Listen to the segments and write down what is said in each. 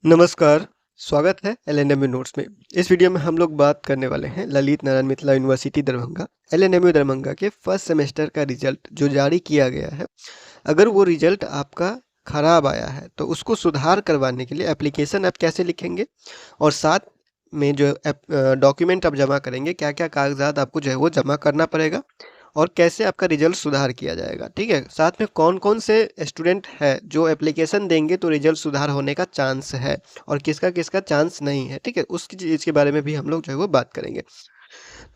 नमस्कार, स्वागत है एलएनएमयू नोट्स में। इस वीडियो में हम लोग बात करने वाले हैं ललित नारायण मिथिला यूनिवर्सिटी दरभंगा एलएनएमयू दरभंगा के फर्स्ट सेमेस्टर का रिजल्ट जो जारी किया गया है। अगर वो रिजल्ट आपका खराब आया है तो उसको सुधार करवाने के लिए एप्लीकेशन आप कैसे लिखेंगे और साथ में जो डॉक्यूमेंट आप जमा करेंगे, क्या क्या कागजात आपको जो है वो जमा करना पड़ेगा और कैसे आपका रिजल्ट सुधार किया जाएगा। ठीक है, साथ में कौन कौन से स्टूडेंट है जो एप्लीकेशन देंगे तो रिजल्ट सुधार होने का चांस है और किसका किसका चांस नहीं है। ठीक है, उस चीज़ के बारे में भी हम लोग जो है वो बात करेंगे।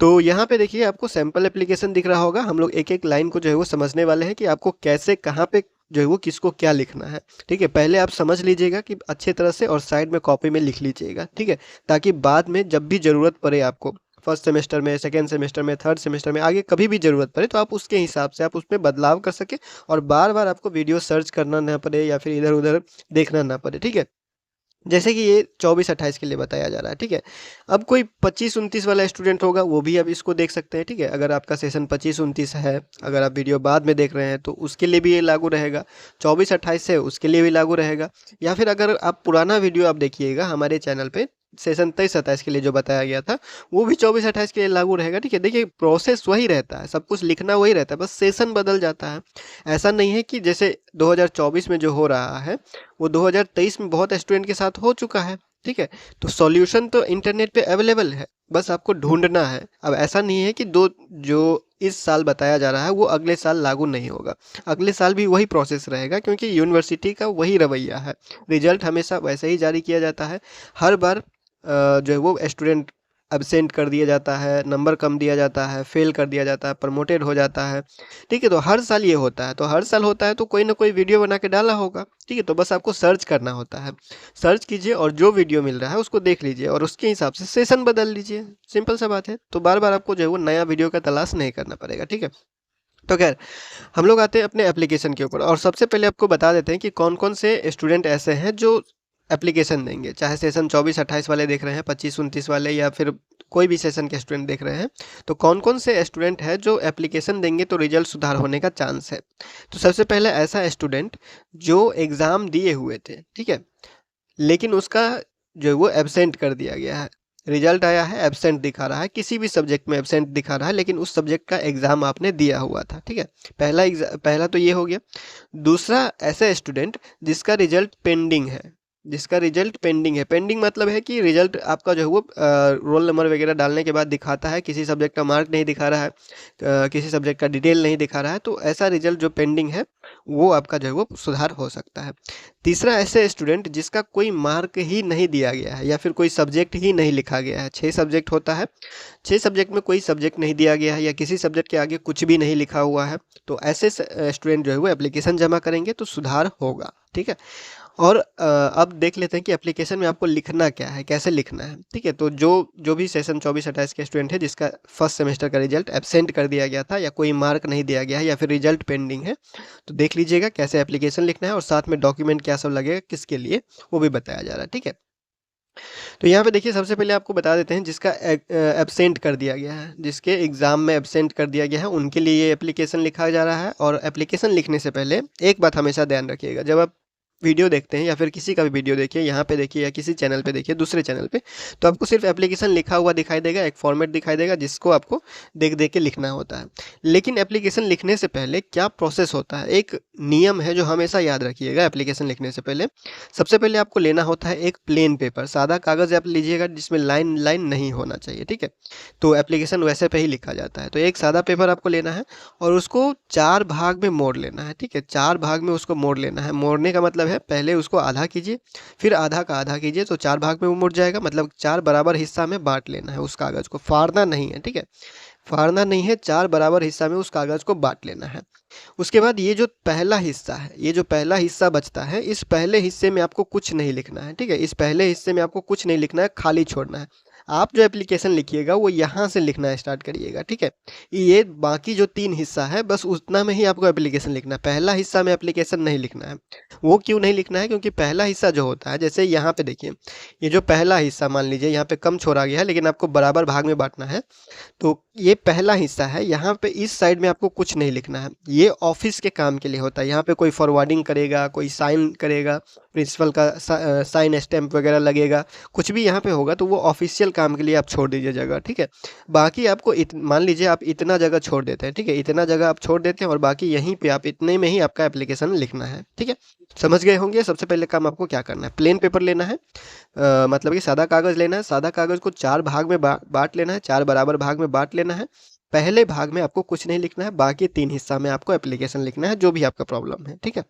तो यहाँ पे देखिए आपको सैम्पल एप्लीकेशन दिख रहा होगा। हम लोग एक एक लाइन को जो है वो समझने वाले हैं कि आपको कैसे कहाँ पे जो है वो किसको क्या लिखना है। ठीक है, पहले आप समझ लीजिएगा कि अच्छे तरह से और साइड में कॉपी में लिख लीजिएगा। ठीक है, ताकि बाद में जब भी ज़रूरत पड़े आपको फर्स्ट सेमेस्टर में, सेकेंड सेमेस्टर में, थर्ड सेमेस्टर में, आगे कभी भी ज़रूरत पड़े तो आप उसके हिसाब से आप उसमें बदलाव कर सके और बार बार आपको वीडियो सर्च करना ना पड़े या फिर इधर उधर देखना ना पड़े। ठीक है, जैसे कि ये 24-28 के लिए बताया जा रहा है। ठीक है, अब कोई 25-29 वाला स्टूडेंट होगा वो भी अब इसको देख सकते हैं। ठीक है, अगर आपका सेशन 25-29 है, अगर आप वीडियो बाद में देख रहे हैं तो उसके लिए भी ये लागू रहेगा। 24-28 है उसके लिए भी लागू रहेगा। या फिर अगर आप पुराना वीडियो आप देखिएगा हमारे चैनल पे सेशन 23-27 के लिए जो बताया गया था वो भी 24-28 के लिए लागू रहेगा। ठीक है, देखिए प्रोसेस वही रहता है, सब कुछ लिखना वही रहता है, बस सेशन बदल जाता है। ऐसा नहीं है कि जैसे 2024 में जो हो रहा है वो 2023 में बहुत स्टूडेंट के साथ हो चुका है। ठीक है, तो सॉल्यूशन तो इंटरनेट पे अवेलेबल है, बस आपको ढूंढना है। अब ऐसा नहीं है कि दो जो इस साल बताया जा रहा है वो अगले साल लागू नहीं होगा, अगले साल भी वही प्रोसेस रहेगा क्योंकि यूनिवर्सिटी का वही रवैया है। रिजल्ट हमेशा वैसे ही जारी किया जाता है। हर बार जो है वो स्टूडेंट एब्सेंट कर दिया जाता है, नंबर कम दिया जाता है, फेल कर दिया जाता है, प्रमोटेड हो जाता है। ठीक है, तो हर साल ये होता है, तो हर साल होता है तो कोई ना कोई वीडियो बना के डाला होगा। ठीक है, तो बस आपको सर्च करना होता है, सर्च कीजिए और जो वीडियो मिल रहा है उसको देख लीजिए और उसके हिसाब से सेशन बदल लीजिए। सिंपल सा बात है, तो बार बार आपको जो है वो नया वीडियो का तलाश नहीं करना पड़ेगा। ठीक है, तो खैर हम लोग आते हैं अपने एप्लीकेशन के ऊपर और सबसे पहले आपको बता देते हैं कि कौन कौन से स्टूडेंट ऐसे हैं जो एप्लीकेशन देंगे। चाहे सेशन 24-28 वाले देख रहे हैं, 25-29 वाले, या फिर कोई भी सेशन के स्टूडेंट देख रहे हैं, तो कौन कौन से स्टूडेंट है जो एप्लीकेशन देंगे तो रिजल्ट सुधार होने का चांस है। तो सबसे पहले ऐसा स्टूडेंट जो एग्ज़ाम दिए हुए थे, ठीक है, लेकिन उसका जो है वो एब्सेंट कर दिया गया है। रिजल्ट आया है, एब्सेंट दिखा रहा है, किसी भी सब्जेक्ट में एब्सेंट दिखा रहा है, लेकिन उस सब्जेक्ट का एग्ज़ाम आपने दिया हुआ था। ठीक है, पहला तो ये हो गया। दूसरा ऐसा स्टूडेंट जिसका रिजल्ट पेंडिंग है, जिसका रिजल्ट पेंडिंग है। पेंडिंग मतलब है कि रिजल्ट आपका जो है वो रोल नंबर वगैरह डालने के बाद दिखाता है, किसी सब्जेक्ट का मार्क नहीं दिखा रहा है, किसी सब्जेक्ट का डिटेल नहीं दिखा रहा है, तो ऐसा रिजल्ट जो पेंडिंग है वो आपका जो है वो सुधार हो सकता है। तीसरा ऐसे स्टूडेंट जिसका कोई मार्क ही नहीं दिया गया है या फिर कोई सब्जेक्ट ही नहीं लिखा गया है। 6 सब्जेक्ट होता है, 6 सब्जेक्ट में कोई सब्जेक्ट नहीं दिया गया है या किसी सब्जेक्ट के आगे कुछ भी नहीं लिखा हुआ है, तो ऐसे स्टूडेंट जो है वो एप्लीकेशन जमा करेंगे तो सुधार होगा। ठीक है, और अब देख लेते हैं कि एप्लीकेशन में आपको लिखना क्या है, कैसे लिखना है। ठीक है, तो जो भी सेशन 24-28 के स्टूडेंट है जिसका फर्स्ट सेमेस्टर का रिजल्ट एब्सेंट कर दिया गया था या कोई मार्क नहीं दिया गया है या फिर रिजल्ट पेंडिंग है, तो देख लीजिएगा कैसे एप्लीकेशन लिखना है और साथ में डॉक्यूमेंट क्या सब लगेगा किसके लिए वो भी बताया जा रहा है। ठीक है, तो यहाँ पे देखिए सबसे पहले आपको बता देते हैं जिसका एब्सेंट कर दिया गया है, जिसके एग्ज़ाम में एब्सेंट कर दिया गया है, उनके लिए ये एप्लीकेशन लिखा जा रहा है। और एप्लीकेशन लिखने से पहले एक बात हमेशा ध्यान रखिएगा, जब आप वीडियो देखते हैं या फिर किसी का भी वीडियो देखिए, यहाँ पे देखिए या किसी चैनल पे देखिए, दूसरे चैनल पे, तो आपको सिर्फ एप्लीकेशन लिखा हुआ दिखाई देगा, एक फॉर्मेट दिखाई देगा जिसको आपको देख देख के लिखना होता है। लेकिन एप्लीकेशन लिखने से पहले क्या प्रोसेस होता है, एक नियम है जो हमेशा याद रखिएगा। एप्लीकेशन लिखने से पहले सबसे पहले आपको लेना होता है एक प्लेन पेपर, सादा कागज़ आप लीजिएगा जिसमें लाइन लाइन नहीं होना चाहिए। ठीक है, तो एप्लीकेशन वैसे पे ही लिखा जाता है। तो एक सादा पेपर आपको लेना है और उसको 4 भाग में मोड़ लेना है। ठीक है, 4 भाग में उसको मोड़ लेना है। मोड़ने का मतलब है पहले उसको आधा कीजिए, फिर आधा का आधा कीजिए, तो 4 भाग में वो मुड़ जाएगा। मतलब 4 बराबर हिस्सा में बांट लेना है उस कागज़ को, फाड़ना नहीं है। ठीक है, फाड़ना नहीं है, 4 बराबर हिस्सा में उस कागज़ को बांट लेना है। उसके बाद ये जो पहला हिस्सा है, ये जो पहला हिस्सा बचता है, इस पहले हिस्से में आपको कुछ नहीं लिखना है। ठीक है, इस पहले हिस्से में आपको कुछ नहीं लिखना है, खाली छोड़ना है। आप जो एप्लीकेशन लिखिएगा वो यहाँ से लिखना स्टार्ट करिएगा। ठीक है, ये बाकी जो 3 हिस्सा है बस उतना में ही आपको एप्लीकेशन लिखना है, पहला हिस्सा में एप्लीकेशन नहीं लिखना है। वो क्यों नहीं लिखना है, क्योंकि पहला हिस्सा जो होता है, जैसे यहाँ पे देखिए, ये जो पहला हिस्सा मान लीजिए यहाँ पे कम छोड़ा गया है लेकिन आपको बराबर भाग में बांटना है, तो ये पहला हिस्सा है, यहाँ पे इस साइड में आपको कुछ नहीं लिखना है। ये ऑफिस के काम के लिए होता है, यहाँ पे कोई फॉरवर्डिंग करेगा, कोई साइन करेगा, प्रिंसिपल का साइन स्टैम्प वगैरह लगेगा, कुछ भी यहाँ पे होगा तो वो ऑफिशियल काम के लिए आप छोड़ दीजिए जगह, ठीक है। बाकी आपको मान लीजिए आप इतना जगह छोड़ देते हैं, ठीक है, इतना जगह आप छोड़ देते हैं और बाकी यहीं पे आप इतने में ही आपका एप्लीकेशन लिखना है, ठीक है। समझ गए होंगे। सबसे पहले काम आपको क्या करना है, प्लेन पेपर लेना है, मतलब कि सादा कागज़ लेना है। सादा कागज़ को 4 भाग में बाँट लेना है, 4 बराबर भाग में बाँट लेना है। पहले भाग में आपको कुछ नहीं लिखना है, बाकी 3 हिस्सा में आपको एप्लीकेशन लिखना है, जो भी आपका प्रॉब्लम है, ठीक है।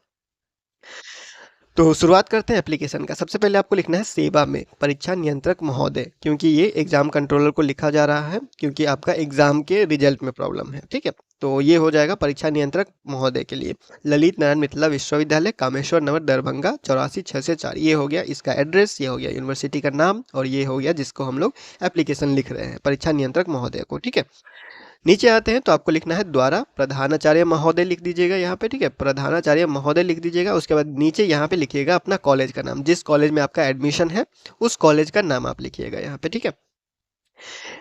तो शुरुआत करते हैं एप्लीकेशन का। सबसे पहले आपको लिखना है सेवा में परीक्षा नियंत्रक महोदय, क्योंकि ये एग्जाम कंट्रोलर को लिखा जा रहा है, क्योंकि आपका एग्जाम के रिजल्ट में प्रॉब्लम है, ठीक है। तो ये हो जाएगा परीक्षा नियंत्रक महोदय के लिए, ललित नारायण मिथिला विश्वविद्यालय, कामेश्वर नगर, दरभंगा 84 6 से 4। ये हो गया इसका एड्रेस, ये हो गया यूनिवर्सिटी का नाम, और ये हो गया जिसको हम लोग एप्लीकेशन लिख रहे हैं, परीक्षा नियंत्रक महोदय को, ठीक है। नीचे आते हैं तो आपको लिखना है द्वारा प्रधानाचार्य महोदय लिख दीजिएगा यहाँ पे, ठीक है, प्रधानाचार्य महोदय लिख दीजिएगा। उसके बाद नीचे यहाँ पे लिखिएगा अपना कॉलेज का नाम, जिस कॉलेज में आपका एडमिशन है उस कॉलेज का नाम आप लिखिएगा यहाँ पे, ठीक है।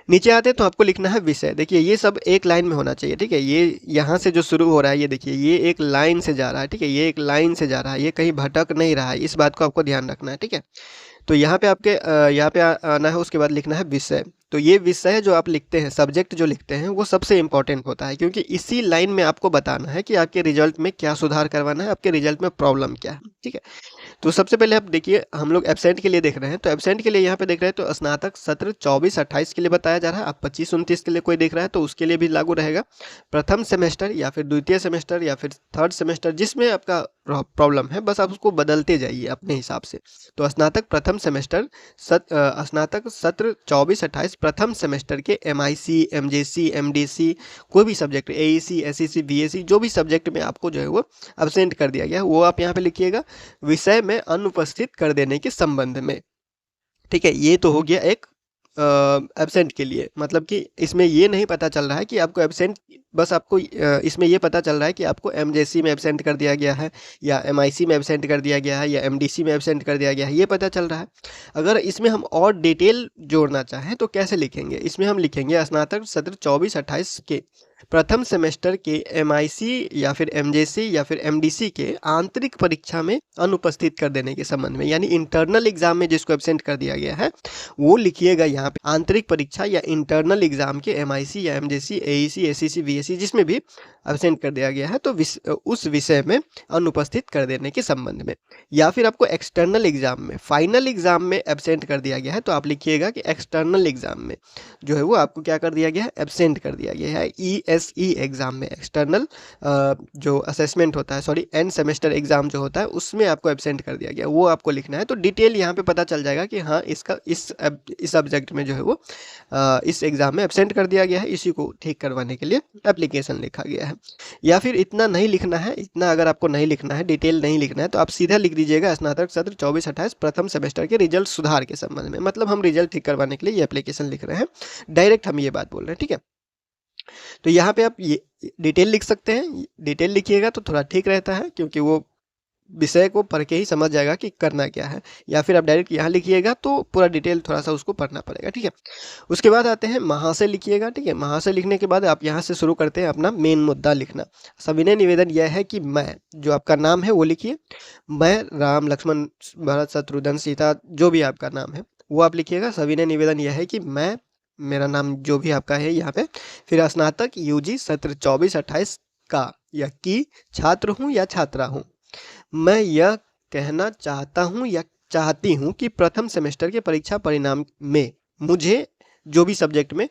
नीचे आते हैं तो आपको लिखना है विषय। देखिए ये सब एक लाइन में होना चाहिए, ठीक है। ये यहाँ से जो शुरू हो रहा है, ये देखिए ये एक लाइन से जा रहा है, ठीक है, ये एक लाइन से जा रहा है, ये कहीं भटक नहीं रहा है, इस बात को आपको ध्यान रखना है, ठीक है। तो यहाँ पे आपके यहाँ पे आना है, उसके बाद लिखना है विषय। तो ये विषय जो आप लिखते हैं, सब्जेक्ट जो लिखते हैं, वो सबसे इंपॉर्टेंट होता है, क्योंकि इसी लाइन में आपको बताना है कि आपके रिजल्ट में क्या सुधार करवाना है, आपके रिजल्ट में प्रॉब्लम क्या है, ठीक है। तो सबसे पहले आप देखिए, हम लोग एब्सेंट के लिए देख रहे हैं, तो एब्सेंट के लिए यहाँ पे देख रहे हैं तो स्नातक सत्र 24-28 के लिए बताया जा रहा है। आप 25-29 के लिए कोई देख रहा है तो उसके लिए भी लागू रहेगा। प्रथम सेमेस्टर या फिर द्वितीय सेमेस्टर या फिर थर्ड सेमेस्टर, जिसमें आपका प्रॉब्लम है, बस आप उसको बदलते जाइए अपने हिसाब से। तो स्नातक प्रथम सेमेस्टर स्नातक सत्र 24-28 प्रथम सेमेस्टर के MIC, MJC, MDC, कोई भी सब्जेक्ट, AEC, SEC, BAC, जो भी सब्जेक्ट में आपको जो है वो अब्सेंट कर दिया गया है, वो आप यहाँ पे लिखिएगा विषय में अनुपस्थित कर देने के संबंध में, ठीक है। ये तो हो गया एक एब्सेंट के लिए, मतलब कि इसमें ये नहीं पता चल रहा है कि आपको एब्सेंट, बस आपको इसमें ये पता चल रहा है कि आपको MJC में एब्सेंट कर दिया गया है, या MIC में एब्सेंट कर दिया गया है, या MDC में एब्सेंट कर दिया गया है, ये पता चल रहा है। अगर इसमें हम और डिटेल जोड़ना चाहें तो कैसे लिखेंगे, इसमें हम लिखेंगे स्नातक सत्र 24-28 के प्रथम सेमेस्टर के MIC या फिर MJC या फिर MDC के आंतरिक परीक्षा में अनुपस्थित कर देने के संबंध में, यानी इंटरनल एग्जाम में जिसको एब्सेंट कर दिया गया है वो लिखिएगा यहाँ पे, आंतरिक परीक्षा या इंटरनल एग्जाम के MIC या MJC, AEC, SEC, BAC, जिसमें भी एब्सेंट कर दिया गया है, तो उस विषय में अनुपस्थित कर देने के संबंध में। या फिर आपको एक्सटर्नल एग्जाम में, फाइनल एग्जाम में एब्सेंट कर दिया गया है, तो आप लिखिएगा कि एक्सटर्नल एग्जाम में जो है वो आपको क्या कर दिया गया है, एब्सेंट कर दिया गया है। ESE एग्जाम में, एक्सटर्नल जो असेसमेंट होता है, सॉरी एंड सेमेस्टर एग्जाम जो होता है, उसमें आपको एब्सेंट कर दिया गया, वो आपको लिखना है। तो डिटेल यहाँ पे पता चल जाएगा कि हाँ इसका इस सब्जेक्ट में जो है वो इस एग्जाम में एब्सेंट कर दिया गया है, इसी को ठीक करवाने के लिए एप्लीकेशन लिखा गया है। या फिर इतना नहीं लिखना है, इतना अगर आपको नहीं लिखना है, डिटेल नहीं लिखना है, तो आप सीधा लिख दीजिएगा स्नातक सत्र 24-28 प्रथम सेमेस्टर के रिजल्ट सुधार के संबंध में, मतलब हम रिजल्ट ठीक करवाने के लिए ये एप्लीकेशन लिख रहे हैं, डायरेक्ट हम ये बात बोल रहे हैं, ठीक है। तो यहाँ पे आप ये डिटेल लिख सकते हैं, डिटेल लिखिएगा तो थोड़ा ठीक रहता है, क्योंकि वो विषय को पढ़ के ही समझ जाएगा कि करना क्या है। या फिर आप डायरेक्ट यहाँ लिखिएगा तो पूरा डिटेल थोड़ा सा उसको पढ़ना पड़ेगा, ठीक है। उसके बाद आते हैं महाशय लिखिएगा, ठीक है। महाशय लिखने के बाद आप यहाँ से शुरू करते हैं अपना मेन मुद्दा लिखना। सविनय निवेदन यह है कि मैं, जो आपका नाम है वो लिखिए, मैं राम लक्ष्मण भरत शत्रुघ्न सीता, जो भी आपका नाम है वो आप लिखिएगा। सविनय निवेदन यह है कि मैं, मेरा नाम जो भी आपका है यहाँ पे, फिर स्नातक UG सत्र 24-28 का या की छात्र हूँ या छात्रा हूँ। मैं यह कहना चाहता हूँ या चाहती हूँ कि प्रथम सेमेस्टर के परीक्षा परिणाम में मुझे जो भी सब्जेक्ट में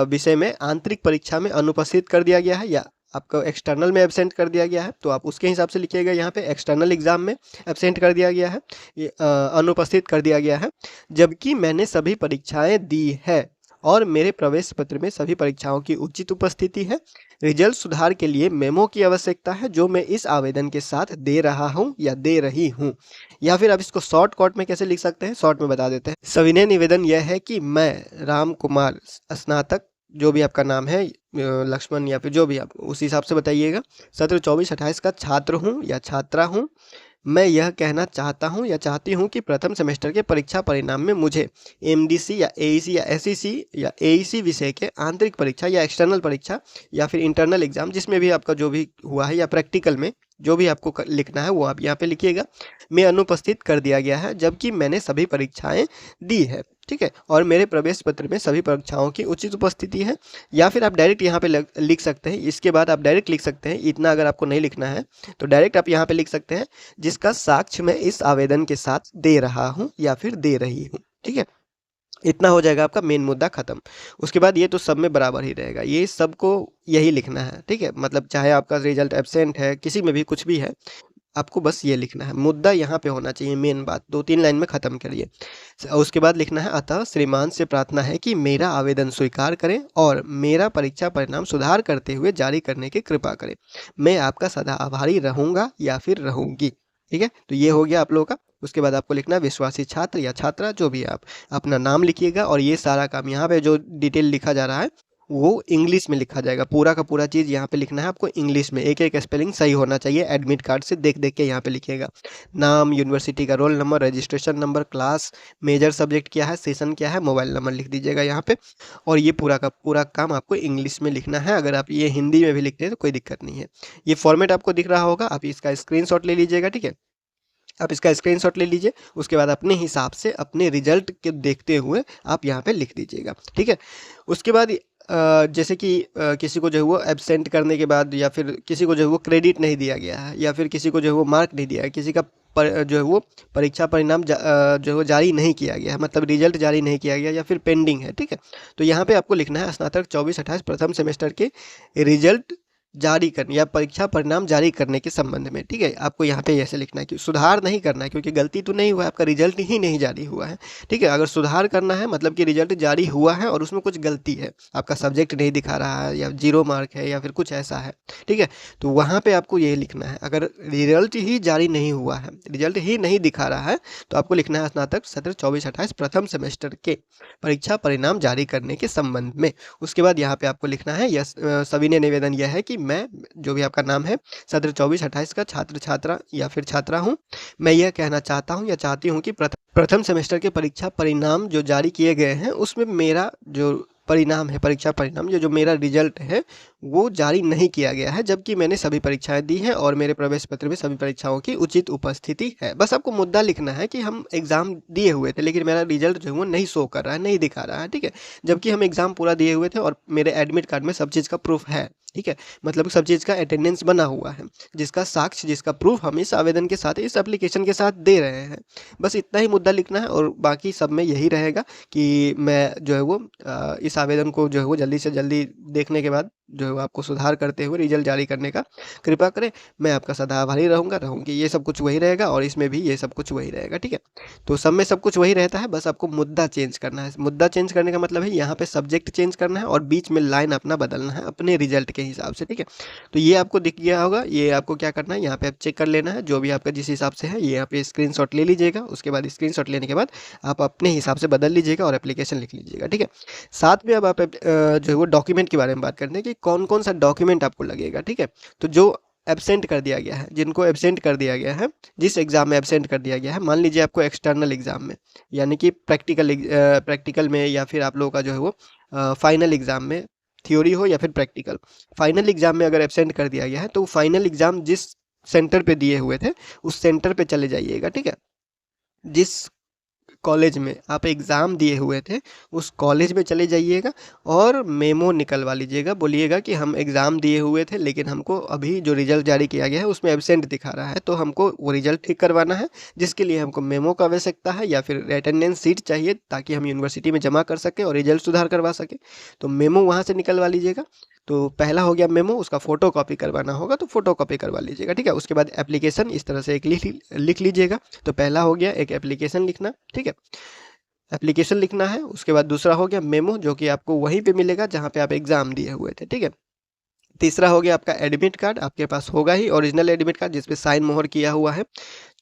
विषय में आंतरिक परीक्षा में अनुपस्थित कर दिया गया है, या आपको एक्सटर्नल में एब्सेंट कर दिया गया है, तो आप उसके हिसाब से लिखिएगा। यहाँ पे एक्सटर्नल एग्जाम में एब्सेंट कर दिया गया है, अनुपस्थित कर दिया गया है, जबकि मैंने सभी परीक्षाएं दी है और मेरे प्रवेश पत्र में सभी परीक्षाओं की उचित उपस्थिति है। रिजल्ट सुधार के लिए मेमो की आवश्यकता है, जो मैं इस आवेदन के साथ दे रहा हूं या दे रही हूं। या फिर आप इसको शॉर्ट कट में कैसे लिख सकते हैं, शॉर्ट में बता देते हैं। सविनय निवेदन यह है कि मैं राम कुमार स्नातक, जो भी आपका नाम है, लक्ष्मण या फिर जो भी आप उस हिसाब से बताइएगा, सत्र 24-28 का छात्र हूँ या छात्रा हूँ। मैं यह कहना चाहता हूँ या चाहती हूँ कि प्रथम सेमेस्टर के परीक्षा परिणाम में मुझे एमडीसी या एईसी या एसईसी या एईसी विषय के आंतरिक परीक्षा या एक्सटर्नल परीक्षा या फिर इंटरनल एग्जाम, जिसमें भी आपका जो भी हुआ है, या प्रैक्टिकल में जो भी आपको लिखना है वो आप यहाँ पे लिखिएगा, में अनुपस्थित कर दिया गया है, जबकि मैंने सभी परीक्षाएं दी है। ठीक है, और मेरे प्रवेश पत्र में सभी परीक्षाओं की उचित उपस्थिति है। या फिर आप डायरेक्ट यहाँ पे लिख सकते हैं, इसके बाद आप डायरेक्ट लिख सकते हैं, इतना अगर आपको नहीं लिखना है तो डायरेक्ट आप यहाँ पे लिख सकते हैं, जिसका साक्ष्य मैं इस आवेदन के साथ दे रहा हूँ या फिर दे रही हूँ। ठीक है, इतना हो जाएगा आपका मेन मुद्दा खत्म। उसके बाद ये तो सब में बराबर ही रहेगा, ये सबको यही लिखना है। ठीक है, मतलब चाहे आपका रिजल्ट एब्सेंट है, किसी में भी कुछ भी है, आपको बस ये लिखना है, मुद्दा यहाँ पे होना चाहिए, मेन बात 2-3 लाइन में ख़त्म करिए। उसके बाद लिखना है, अतः श्रीमान से प्रार्थना है कि मेरा आवेदन स्वीकार करें और मेरा परीक्षा परिणाम सुधार करते हुए जारी करने की कृपा करें। मैं आपका सदा आभारी रहूँगा या फिर रहूँगी। ठीक है, तो ये हो गया आप लोगों का। उसके बाद आपको लिखना है विश्वासी छात्र या छात्रा, जो भी आप अपना नाम लिखिएगा, और ये सारा काम यहाँ पे जो डिटेल लिखा जा रहा है वो इंग्लिश में लिखा जाएगा, पूरा का पूरा चीज़ यहाँ पे लिखना है आपको इंग्लिश में, एक एक स्पेलिंग सही होना चाहिए, एडमिट कार्ड से देख देख के यहाँ पे लिखिएगा। नाम, यूनिवर्सिटी का roll number, registration number, class, major subject क्या है, सेशन क्या है, मोबाइल नंबर लिख दीजिएगा यहाँ पे। और ये पूरा का पूरा काम आपको इंग्लिश में लिखना है। अगर आप ये हिंदी में भी लिखते हैं तो कोई दिक्कत नहीं है। ये फॉर्मेट आपको दिख रहा होगा, आप इसका स्क्रीनशॉट ले लीजिएगा। ठीक है, आप इसका स्क्रीनशॉट ले लीजिए, उसके बाद अपने हिसाब से अपने रिजल्ट के देखते हुए आप यहाँ पे लिख दीजिएगा। ठीक है, उसके बाद जैसे कि किसी को जो है वो एब्सेंट करने के बाद, या फिर किसी को जो है वो क्रेडिट नहीं दिया गया है, या फिर किसी को जो है वो मार्क नहीं दिया है, किसी का जो है वो परीक्षा परिणाम जो है वो जारी नहीं किया गया है, मतलब रिजल्ट जारी नहीं किया गया, या फिर पेंडिंग है। ठीक है, तो यहाँ पे आपको लिखना है स्नातक 24-28 प्रथम सेमेस्टर के रिजल्ट जारी करने या परीक्षा परिणाम जारी करने के संबंध में। ठीक है, आपको यहाँ पे ऐसे लिखना है कि सुधार नहीं करना है, क्योंकि गलती तो नहीं हुआ है, आपका रिजल्ट ही नहीं जारी हुआ है। ठीक है, अगर सुधार करना है मतलब कि रिजल्ट जारी हुआ है और उसमें कुछ गलती है, आपका सब्जेक्ट नहीं दिखा रहा है, या 0 मार्क है, या फिर कुछ ऐसा है। ठीक है, तो वहाँ पे आपको यही लिखना है। अगर रिजल्ट ही जारी नहीं हुआ है, रिजल्ट ही नहीं दिखा रहा है, तो आपको लिखना है स्नातक सत्र 24-28 प्रथम सेमेस्टर के परीक्षा परिणाम जारी करने के संबंध में। उसके बाद यहाँ पे आपको लिखना है, यस सविनय निवेदन यह है कि मैं, जो भी आपका नाम है, सत्र 24-28 का छात्र छात्रा या फिर छात्रा हूँ। मैं यह कहना चाहता हूँ या चाहती हूँ कि प्रथम सेमेस्टर के परीक्षा परिणाम जो जारी किए गए हैं उसमें मेरा जो परिणाम है, परीक्षा परिणाम जो मेरा रिजल्ट है वो जारी नहीं किया गया है, जबकि मैंने सभी परीक्षाएं दी हैं और मेरे प्रवेश पत्र में सभी परीक्षाओं की उचित उपस्थिति है। बस आपको मुद्दा लिखना है कि हम एग्ज़ाम दिए हुए थे, लेकिन मेरा रिजल्ट जो है वो नहीं शो कर रहा है, नहीं दिखा रहा है। ठीक है, जबकि हम एग्ज़ाम पूरा दिए हुए थे और मेरे एडमिट कार्ड में सब चीज़ का प्रूफ है। ठीक है, मतलब सब चीज़ का अटेंडेंस बना हुआ है, जिसका साक्ष्य, जिसका प्रूफ हम इस आवेदन के साथ, इस एप्लीकेशन के साथ दे रहे हैं। बस इतना ही मुद्दा लिखना है, और बाकी सब में यही रहेगा कि मैं जो है वो इस आवेदन को जो है वो जल्दी से जल्दी देखने के बाद जो है वो आपको सुधार करते हुए रिजल्ट जारी करने का कृपा करें। मैं आपका सदा आभारी रहूँगी, ये सब कुछ वही रहेगा, और इसमें भी ये सब कुछ वही रहेगा। ठीक है, तो सब में सब कुछ वही रहता है, बस आपको मुद्दा चेंज करना है। मुद्दा चेंज करने का मतलब है यहाँ पे सब्जेक्ट चेंज करना है और बीच में लाइन अपना बदलना है अपने रिजल्ट के हिसाब से। ठीक है, तो ये आपको दिख गया होगा। ये आपको क्या करना है, यहाँ पे आप चेक कर लेना है, जो भी आपका जिस हिसाब से है, ये यहाँ पे स्क्रीनशॉट ले लीजिएगा। उसके बाद स्क्रीनशॉट लेने के बाद आप अपने हिसाब से बदल लीजिएगा और एप्लीकेशन लिख लीजिएगा। ठीक है, साथ में अब आप जो है वो डॉक्यूमेंट के बारे में बात करते हैं कि कौन कौन सा डॉक्यूमेंट आपको लगेगा। ठीक है, तो जो एब्सेंट कर दिया गया है, जिनको एब्सेंट कर दिया गया है, जिस एग्ज़ाम में एब्सेंट कर दिया गया है, मान लीजिए आपको एक्सटर्नल एग्ज़ाम में, यानी कि प्रैक्टिकल में, या फिर आप लोगों का जो है वो फाइनल एग्ज़ाम में, थ्योरी हो या फिर प्रैक्टिकल, फाइनल एग्ज़ाम में अगर एब्सेंट कर दिया गया है, तो फाइनल एग्ज़ाम जिस सेंटर पे दिए हुए थे उस सेंटर पे चले जाइएगा। ठीक है, जिस कॉलेज में आप एग्ज़ाम दिए हुए थे उस कॉलेज में चले जाइएगा और मेमो निकलवा लीजिएगा। बोलिएगा कि हम एग्ज़ाम दिए हुए थे, लेकिन हमको अभी जो रिज़ल्ट जारी किया गया है उसमें एब्सेंट दिखा रहा है, तो हमको वो रिज़ल्ट ठीक करवाना है, जिसके लिए हमको मेमो का आवश्यकता है, या फिर अटेंडेंस शीट चाहिए, ताकि हम यूनिवर्सिटी में जमा कर सकें और रिज़ल्ट सुधार करवा सकें। तो मेमो वहाँ से निकलवा लीजिएगा। तो पहला हो गया मेमो, उसका फ़ोटो कॉपी करवाना होगा तो फ़ोटो कॉपी करवा लीजिएगा। ठीक है, उसके बाद एप्लीकेशन इस तरह से एक लिख लीजिएगा। तो पहला हो गया एक एप्लीकेशन लिखना। ठीक है, एप्लीकेशन लिखना है। उसके बाद दूसरा हो गया मेमो, जो कि आपको वहीं पे मिलेगा जहाँ पे आप एग्ज़ाम दिए हुए थे। ठीक है, तीसरा हो गया आपका एडमिट कार्ड, आपके पास होगा ही ओरिजिनल एडमिट कार्ड जिस पे साइन मोहर किया हुआ है।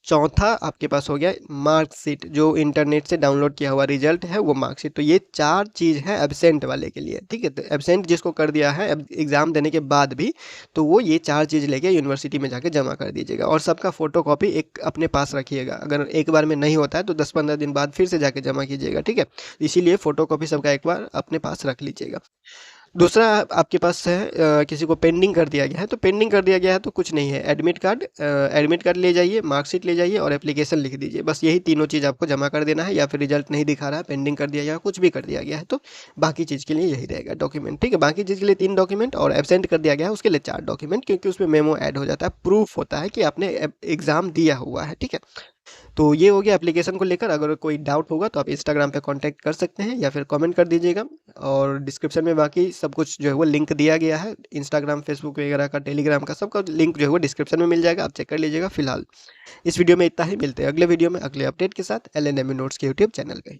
चौथा आपके पास हो गया मार्कशीट, जो इंटरनेट से डाउनलोड किया हुआ रिजल्ट है वो मार्कशीट। तो ये 4 चीज़ है एब्सेंट वाले के लिए, ठीक है। तो एब्सेंट जिसको कर दिया है एग्ज़ाम देने के बाद भी, तो वो ये 4 चीज़ लेके यूनिवर्सिटी में जाके जमा कर दीजिएगा और सबका फ़ोटोकॉपी एक अपने पास रखिएगा। अगर एक बार में नहीं होता है तो 10-15 दिन बाद फिर से जाके जमा कीजिएगा, ठीक है। इसीलिए फ़ोटोकॉपी सबका एक बार अपने पास रख लीजिएगा। दूसरा आपके पास है किसी को पेंडिंग कर दिया गया है, तो पेंडिंग कर दिया गया है तो कुछ नहीं है, एडमिट कार्ड ले जाइए, मार्कशीट ले जाइए और एप्लीकेशन लिख दीजिए। बस यही तीनों चीज़ आपको जमा कर देना है, या फिर रिजल्ट नहीं दिखा रहा है, पेंडिंग कर दिया गया, कुछ भी कर दिया गया है तो बाकी चीज़ के लिए यही रहेगा डॉक्यूमेंट, ठीक है। बाकी चीज़ के लिए 3 डॉक्यूमेंट और एब्सेंट कर दिया गया है उसके लिए 4 डॉक्यूमेंट, क्योंकि उसमें मेमो ऐड हो जाता है, प्रूफ होता है कि आपने एग्ज़ाम दिया हुआ है, ठीक है। तो ये हो गया एप्लीकेशन को लेकर। अगर कोई डाउट होगा तो आप इंस्टाग्राम पे कांटेक्ट कर सकते हैं या फिर कमेंट कर दीजिएगा, और डिस्क्रिप्शन में बाकी सब कुछ जो है वो लिंक दिया गया है, इंस्टाग्राम, फेसबुक वगैरह का, टेलीग्राम का, सबका लिंक जो है वो डिस्क्रिप्शन में मिल जाएगा, आप चेक कर लीजिएगा। फिलहाल इस वीडियो में इतना ही, मिलते हैं अगले वीडियो में अगले अपडेट के साथ LNME नोट्स के यूट्यूब चैनल पे।